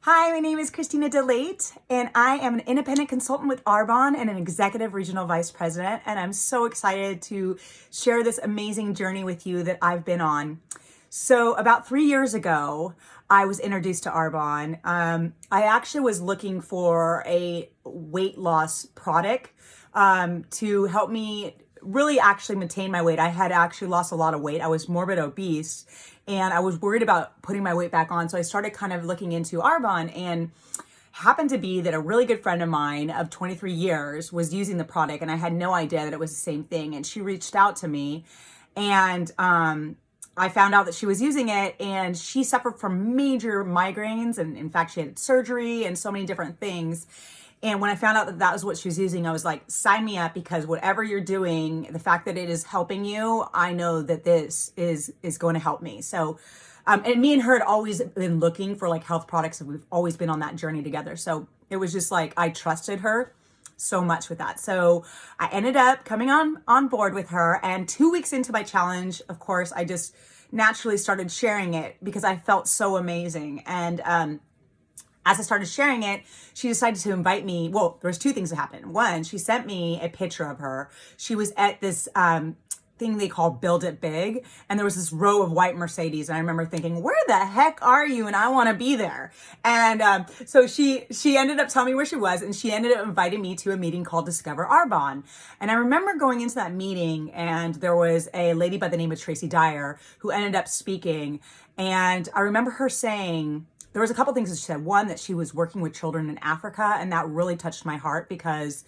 Hi, my name is Kristina DeLaittre, and I am an independent consultant with Arbonne and an executive regional vice president. And I'm so excited to share this amazing journey with you that I've been on. So about 3 years ago, I was introduced to Arbonne. I actually was looking for a weight loss product to help me really actually maintain my weight. I had actually lost a lot of weight. I was morbid obese and I was worried about putting my weight back on. So I started kind of looking into Arbonne, and happened to be that a really good friend of mine of 23 years was using the product, and I had no idea that it was the same thing. And she reached out to me, and I found out that she was using it, and she suffered from major migraines. And in fact, she had surgery and so many different things. And when I found out that that was what she was using, I was like, sign me up, because whatever you're doing, the fact that it is helping you, I know that this is going to help me. So, and me and her had always been looking for like health products, and we've always been on that journey together. So it was just like, I trusted her so much with that. So I ended up coming on board with her. And 2 weeks into my challenge, of course, I just naturally started sharing it because I felt so amazing. And, as I started sharing it, she decided to invite me. Well, there's two things that happened. One, she sent me a picture of her. She was at this thing they call Build It Big, and there was this row of white Mercedes. And I remember thinking, where the heck are you? And I want to be there. And so she ended up telling me where she was, and she ended up inviting me to a meeting called Discover Arbonne. And I remember going into that meeting, and there was a lady by the name of Tracy Dyer who ended up speaking. And I remember her saying, there was a couple things that she said. One, that she was working with children in Africa, and that really touched my heart because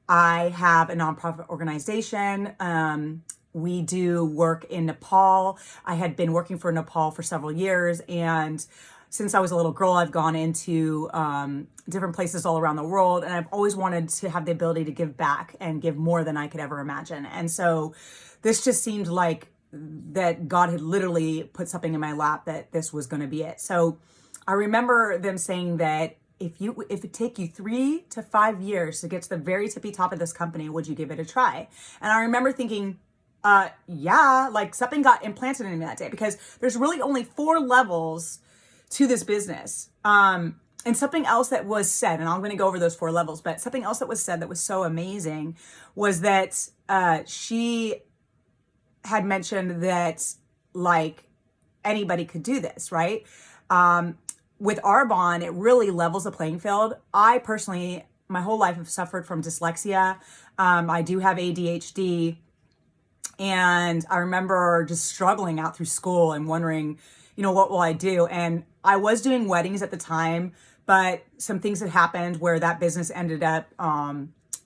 I have a nonprofit organization. We do work in Nepal. I had been working for Nepal for several years, and since I was a little girl, I've gone into different places all around the world, and I've always wanted to have the ability to give back and give more than I could ever imagine. And so this just seemed like that God had literally put something in my lap that this was going to be it. So I remember them saying that if it take you 3 to 5 years to get to the very tippy top of this company, would you give it a try? And I remember thinking, yeah, like something got implanted in me that day, because there's really only 4 levels to this business. And something else that was said, and I'm going to go over those 4 levels, but something else that was said that was so amazing was that she had mentioned that like anybody could do this, right? With Arbonne, it really levels the playing field. I personally, my whole life have suffered from dyslexia. I do have ADHD. And I remember just struggling out through school and wondering, what will I do? And I was doing weddings at the time, but some things had happened where that business ended up,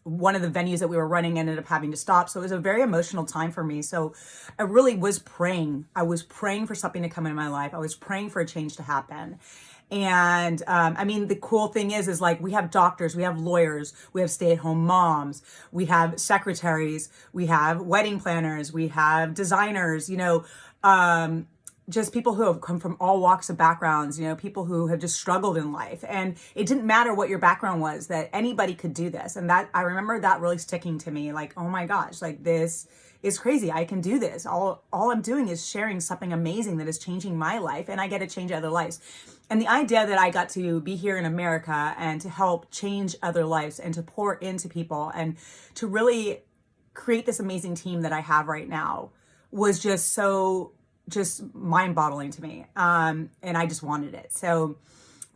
one of the venues that we were running ended up having to stop. So it was a very emotional time for me. So I really was praying. I was praying for something to come into my life. I was praying for a change to happen. And the cool thing is like we have doctors, we have lawyers, we have stay-at-home moms, we have secretaries, we have wedding planners, we have designers, just people who have come from all walks of backgrounds, people who have just struggled in life. And it didn't matter what your background was, that anybody could do this. And that I remember that really sticking to me, like, oh my gosh, like this is crazy. I can do this. All I'm doing is sharing something amazing that is changing my life, and I get to change other lives. And the idea that I got to be here in America and to help change other lives and to pour into people and to really create this amazing team that I have right now was just mind-boggling to me. And I just wanted it. So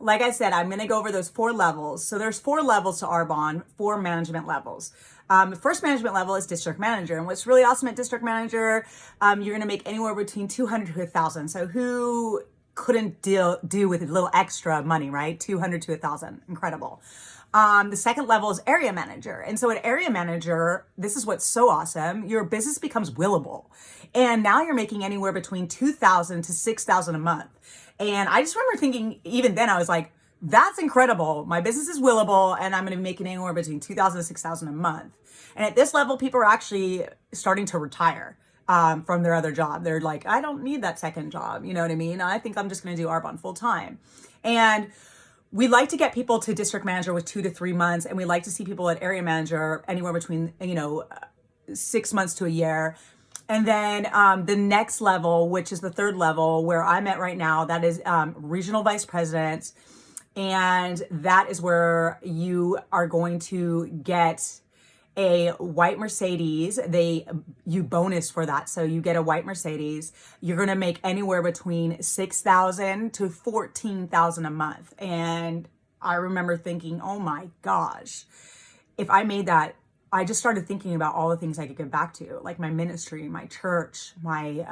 like I said, I'm going to go over those 4 levels. So there's 4 levels to Arbonne, 4 management levels. The first management level is district manager. And what's really awesome at district manager, you're going to make anywhere between 200 to 1,000. So who couldn't do with a little extra money, right? 200 to 1,000. Incredible. The second level is area manager. And so at area manager, this is what's so awesome. Your business becomes willable. And now you're making anywhere between 2,000 to 6,000 a month. And I just remember thinking, even then I was like, that's incredible. My business is willable, and I'm going to be making anywhere between 2,000 to 6,000 a month. And at this level, people are actually starting to retire from their other job. They're like, I don't need that second job. You know what I mean? I think I'm just going to do Arbonne full time. And we like to get people to district manager with 2 to 3 months. And we like to see people at area manager anywhere between, 6 months to a year. And then the next level, which is the third level where I'm at right now, that is regional vice president. And that is where you are going to get a white Mercedes. You bonus for that. So you get a white Mercedes. You're going to make anywhere between $6,000 to $14,000 a month. And I remember thinking, oh my gosh, if I made that, I just started thinking about all the things I could give back to, like my ministry, my church, my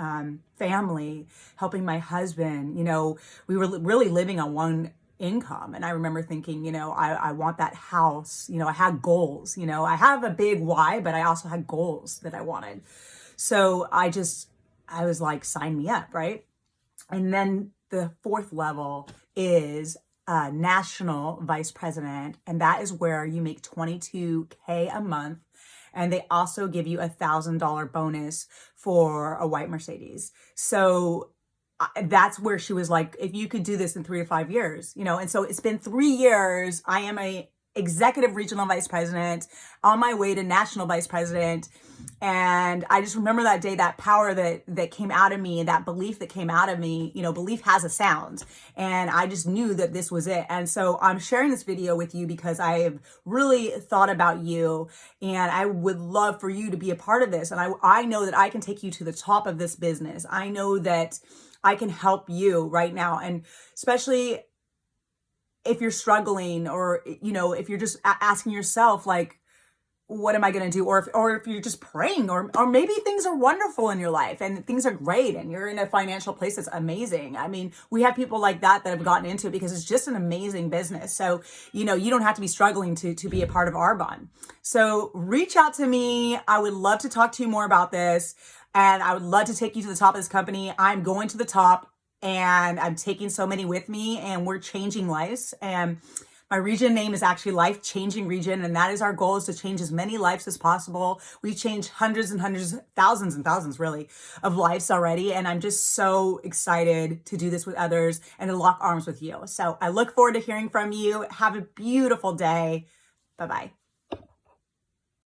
family, helping my husband. You know, we were really living on one income. And I remember thinking, you know, I want that house. You know, I had goals. You know, I have a big why, but I also had goals that I wanted. So I was like, sign me up, right? And then the fourth level is national vice president. And that is where you make $22K a month. And they also give you $1,000 bonus for a white Mercedes. So that's where she was like, if you could do this in 3 to 5 years, you know. And so it's been 3 years. I am a executive regional vice president on my way to national vice president. And I just remember that day, that power that came out of me, that belief that came out of me. You know, belief has a sound, and I just knew that this was it. And so I'm sharing this video with you because I have really thought about you, and I would love for you to be a part of this. And I know that I can take you to the top of this business. I know that I can help you right now. And especially if you're struggling, or, you know, if you're just asking yourself, like, what am I going to do? Or if you're just praying, or maybe things are wonderful in your life and things are great and you're in a financial place that's amazing. I mean, we have people like that have gotten into it because it's just an amazing business. So, you know, you don't have to be struggling to be a part of Arbonne. So reach out to me. I would love to talk to you more about this. And I would love to take you to the top of this company. I'm going to the top, and I'm taking so many with me, and we're changing lives. And my region name is actually Life Changing Region. And that is our goal, is to change as many lives as possible. We've changed hundreds and hundreds, thousands and thousands really of lives already. And I'm just so excited to do this with others and to lock arms with you. So I look forward to hearing from you. Have a beautiful day. Bye-bye.